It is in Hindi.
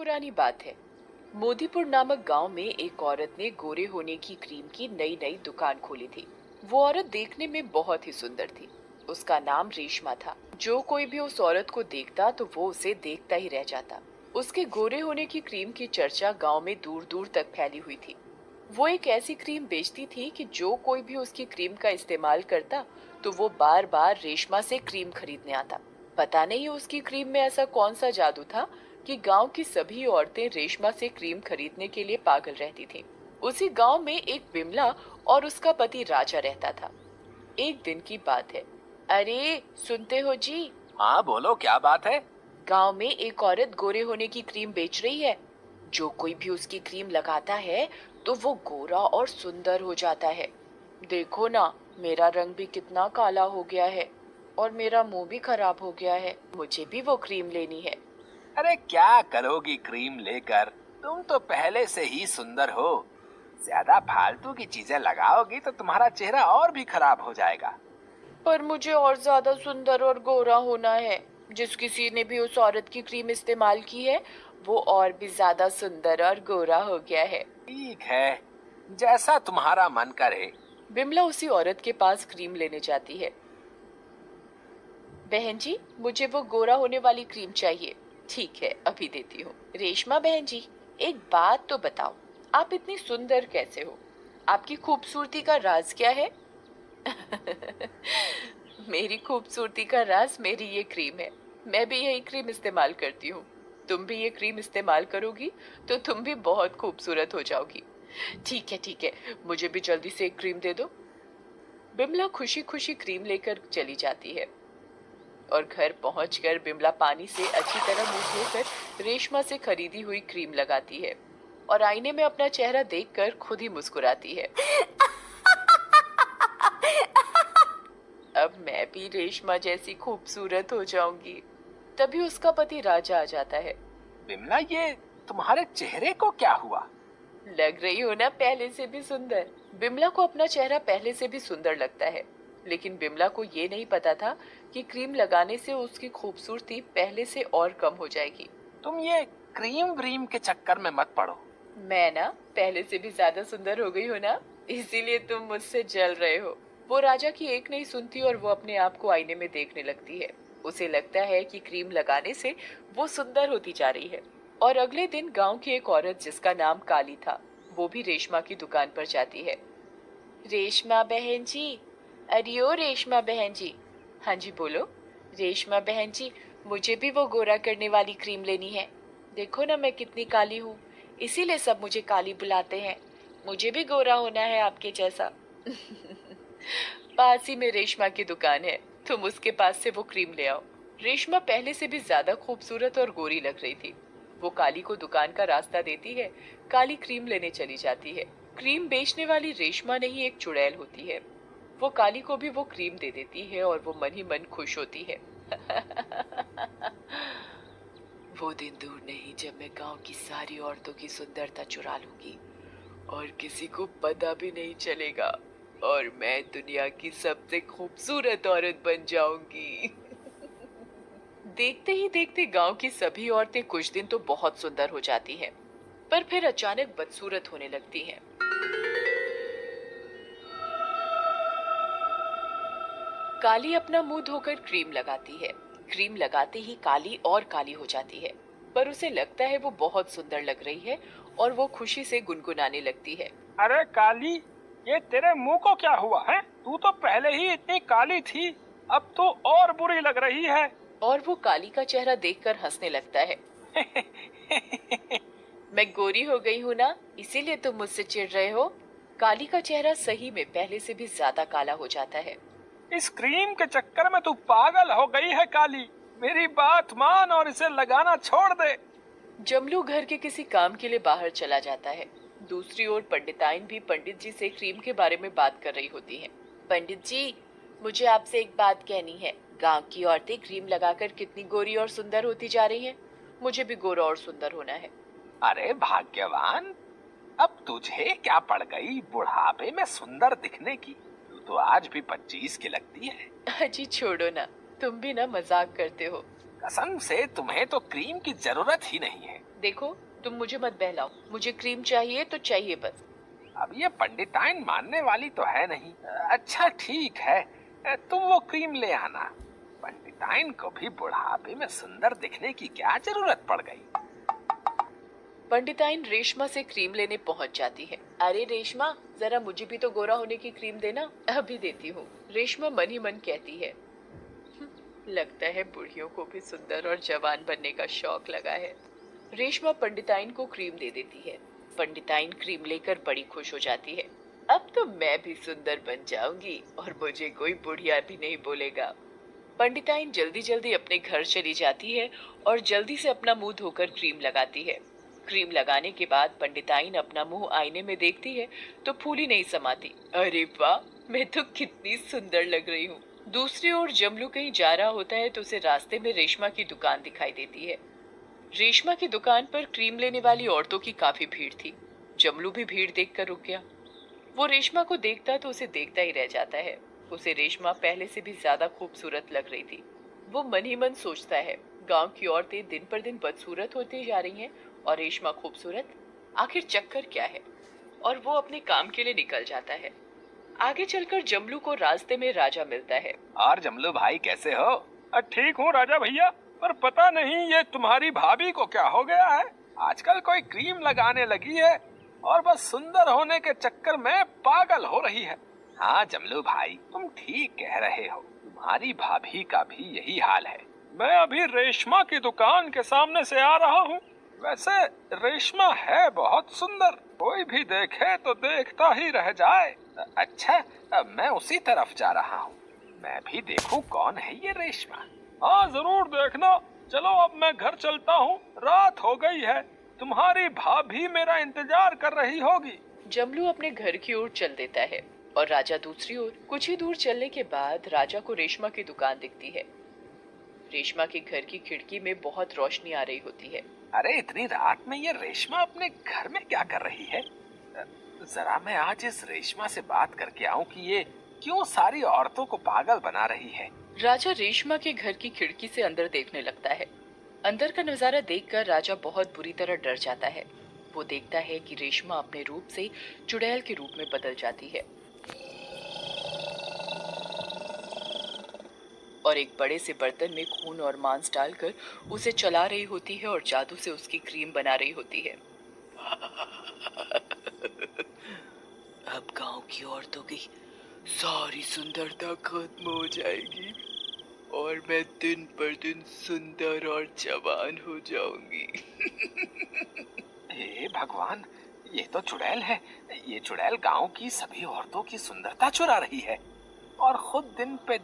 पुरानी बात है। मोदीपुर नामक गांव में एक औरत ने गोरे होने की क्रीम की नई नई दुकान खोली थी। वो औरत देखने में बहुत ही सुंदर थी। उसका नाम रेशमा था। जो कोई भी उस औरत को देखता तो वो उसे देखता ही रह जाता। उसके गोरे होने की क्रीम की चर्चा गांव में दूर दूर तक फैली हुई थी। वो एक ऐसी क्रीम बेचती थी कि जो कोई भी उसकी क्रीम का इस्तेमाल करता तो वो बार बार रेशमा से क्रीम खरीदने आता। पता नहीं उसकी क्रीम में ऐसा कौन सा जादू था कि गांव की सभी औरतें रेशमा से क्रीम खरीदने के लिए पागल रहती थीं। उसी गांव में एक बिमला और उसका पति राजा रहता था। एक दिन की बात है। अरे सुनते हो जी? हाँ बोलो, क्या बात है? गांव में एक औरत गोरे होने की क्रीम बेच रही है। जो कोई भी उसकी क्रीम लगाता है तो वो गोरा और सुंदर हो जाता है। देखो ना, मेरा रंग भी कितना काला हो गया है और मेरा मुंह भी खराब हो गया है। मुझे भी वो क्रीम लेनी है। अरे क्या करोगी क्रीम लेकर? तुम तो पहले से ही सुंदर हो। ज्यादा फालतू की चीजें लगाओगी तो तुम्हारा चेहरा और भी खराब हो जाएगा। पर मुझे और ज्यादा सुंदर और गोरा होना है। जिस किसी ने भी उस औरत की क्रीम इस्तेमाल की है वो और भी ज्यादा सुंदर और गोरा हो गया है। ठीक है, जैसा तुम्हारा मन करे। बिमला उसी औरत के पास क्रीम लेने जाती है। बहन जी, मुझे वो गोरा होने वाली क्रीम चाहिए। ठीक है, अभी देती हूँ। रेशमा बहन जी, एक बात तो बताओ, आप इतनी सुंदर कैसे हो? आपकी खूबसूरती का राज क्या है? मेरी खूबसूरती का राज मेरी ये क्रीम है। मैं भी यही क्रीम इस्तेमाल करती हूँ। तुम भी ये क्रीम इस्तेमाल करोगी तो तुम भी बहुत खूबसूरत हो जाओगी। ठीक है, मुझे भी जल्दी से एक क्रीम दे दो। बिमला खुशी खुशी क्रीम लेकर चली जाती है और घर पहुंचकर बिमला पानी से अच्छी तरह मुंह धोकर रेशमा से खरीदी हुई क्रीम लगाती है और आईने में अपना चेहरा देखकर खुद ही मुस्कुराती है। अब मैं भी रेशमा जैसी खूबसूरत हो जाऊंगी। तभी उसका पति राजा आ जाता है। बिमला, ये तुम्हारे चेहरे को क्या हुआ? लग रही हो ना पहले से भी सुंदर। बिमला को अपना चेहरा पहले से भी सुंदर लगता है, लेकिन बिमला को ये नहीं पता था कि क्रीम लगाने से उसकी खूबसूरती पहले से और कम हो जाएगी। तुम ये क्रीम व्रीम के चक्कर में मत पड़ो। मैं ना पहले से भी ज्यादा सुंदर हो गई हो ना, इसीलिए तुम मुझसे जल रहे हो। वो राजा की एक नहीं सुनती और वो अपने आप को आईने में देखने लगती है। उसे लगता है कि क्रीम लगाने से वो सुंदर होती जा रही है। और अगले दिन गांव की एक औरत जिसका नाम काली था, वो भी रेशमा की दुकान पर जाती है। रेशमा बहन जी, अरे ओ रेशमा बहन जी। हाँ जी बोलो। रेशमा बहन जी, मुझे भी वो गोरा करने वाली क्रीम लेनी है। देखो ना मैं कितनी काली हूँ, इसीलिए सब मुझे काली बुलाते हैं। मुझे भी गोरा होना है आपके जैसा। पास ही में रेशमा की दुकान है, तुम उसके पास से वो क्रीम ले आओ। रेशमा पहले से भी ज्यादा खूबसूरत और गोरी लग रही थी। वो काली को दुकान का रास्ता देती है। काली क्रीम लेने चली जाती है। क्रीम बेचने वाली रेशमा नहीं एक चुड़ैल होती है। वो काली को भी वो क्रीम दे देती है और वो मन ही मन खुश होती है। वो दिन दूर नहीं जब मैं गांव की सारी औरतों की सुंदरता चुरा लूंगी और किसी को पता भी नहीं चलेगा और मैं दुनिया की सबसे खूबसूरत औरत बन जाऊंगी। देखते ही देखते गांव की सभी औरतें कुछ दिन तो बहुत सुंदर हो जाती हैं, पर फिर अचानक बदसूरत होने लगती हैं। काली अपना मुंह धोकर क्रीम लगाती है। क्रीम लगाते ही काली और काली हो जाती है, पर उसे लगता है वो बहुत सुंदर लग रही है और वो खुशी से गुनगुनाने लगती है। अरे काली, ये तेरे मुंह को क्या हुआ है? तू तो पहले ही इतनी काली थी, अब तो और बुरी लग रही है। और वो काली का चेहरा देखकर हंसने लगता है। मैं गोरी हो गई हूँ ना, इसीलिए तुम मुझसे चिढ़ रहे हो। काली का चेहरा सही में पहले से भी ज्यादा काला हो जाता है। इस क्रीम के चक्कर में तू पागल हो गई है काली। मेरी बात मान और इसे लगाना छोड़ दे। जमलू घर के किसी काम के लिए बाहर चला जाता है। दूसरी ओर पंडिताइन भी पंडित जी से क्रीम के बारे में बात कर रही होती हैं। पंडित जी, मुझे आपसे एक बात कहनी है। गांव की औरतें क्रीम लगाकर कितनी गोरी और सुंदर होती जा रही हैं। मुझे भी गोरा और सुंदर होना है। अरे भाग्यवान, अब तुझे क्या पड़ गई बुढ़ापे में सुंदर दिखने की? तू तो आज भी 25 की लगती है। अजी छोड़ो ना, तुम भी ना मजाक करते हो। कसम से तुम्हें तो क्रीम की जरूरत ही नहीं है। देखो, तुम मुझे मत बहलाओ, मुझे क्रीम चाहिए तो चाहिए बस। अब ये पंडिताइन मानने वाली तो है नहीं। अच्छा ठीक है, तुम वो क्रीम ले आना। पंडिताइन को भी बुढ़ापे में सुंदर दिखने की क्या जरूरत पड़ गई। पंडिताइन रेशमा से क्रीम लेने पहुंच जाती है। अरे रेशमा, जरा मुझे भी तो गोरा होने की क्रीम देना। अभी देती हूँ, रेशमा मन ही मन कहती है। लगता है बुढ़ियों को भी सुंदर और जवान बनने का शौक लगा है। रेशमा पंडिताइन को क्रीम दे देती है। पंडिताइन क्रीम लेकर बड़ी खुश हो जाती है। अब तो मैं भी सुंदर बन जाऊंगी और मुझे कोई बुढ़िया भी नहीं बोलेगा। पंडिताइन जल्दी जल्दी अपने घर चली जाती है और जल्दी से अपना मुंह धोकर क्रीम लगाती है। क्रीम लगाने के बाद पंडिताइन अपना मुंह आईने में देखती है तो फूली नहीं समाती। अरे वाह, मैं तो कितनी सुंदर लग रही हूँ। दूसरी ओर जमलू कहीं जा रहा होता है तो उसे रास्ते में रेशमा की दुकान दिखाई देती है। रेशमा की दुकान पर क्रीम लेने वाली औरतों की काफी भीड़ थी। जमलू भी भीड़ देखकर रुक गया। वो रेशमा को देखता तो उसे देखता ही रह जाता है। उसे रेशमा पहले से भी ज्यादा खूबसूरत लग रही थी। वो मन ही मन सोचता है, गांव की औरतें दिन पर दिन बदसूरत होती जा रही हैं और रेशमा खूबसूरत, आखिर चक्कर क्या है। और वो अपने काम के लिए निकल जाता है। आगे चलकर जमलू को रास्ते में राजा मिलता है। और जमलू भाई कैसे हो? ठीक हूँ राजा भैया, पर पता नहीं ये तुम्हारी भाभी को क्या हो गया है। आजकल कोई क्रीम लगाने लगी है और बस सुंदर होने के चक्कर में पागल हो रही है। हाँ जमलू भाई, तुम ठीक कह रहे हो, तुम्हारी भाभी का भी यही हाल है। मैं अभी रेशमा की दुकान के सामने से आ रहा हूँ। वैसे रेशमा है बहुत सुंदर, कोई भी देखे तो देखता ही रह जाए। अच्छा, मैं उसी तरफ जा रहा हूँ। मैं भी देखूं कौन है ये रेशमा। हाँ जरूर देखना। चलो अब मैं घर चलता हूँ, रात हो गई है। तुम्हारी भाभी मेरा इंतजार कर रही होगी। जमलू अपने घर की ओर चल देता है और राजा दूसरी ओर। कुछ ही दूर चलने के बाद राजा को रेशमा की दुकान दिखती है। रेशमा के घर की खिड़की में बहुत रोशनी आ रही होती है। अरे इतनी रात में ये रेशमा अपने घर में क्या कर रही है? जरा मैं आज इस रेशमा से बात करके आऊं कि ये क्यों सारी औरतों को पागल बना रही है। राजा रेशमा के घर की खिड़की से अंदर देखने लगता है। अंदर का नजारा देखकर राजा बहुत बुरी तरह डर जाता है। वो देखता है कि रेशमा अपने रूप से चुड़ैल के रूप में बदल जाती है और एक बड़े से बर्तन में खून और मांस डालकर उसे चला रही होती है और जादू से उसकी क्रीम बना रही होती है। अब गांव की औरतों की सारी सुंदरता खत्म हो जाएगी और मैं दिन पर दिन सुंदर और जवान हो जाऊंगी। हे भगवान, ये तो चुड़ैल है। ये चुड़ैल गांव की सभी औरतों की सुंदरता चुरा रही है और खुद दिन पे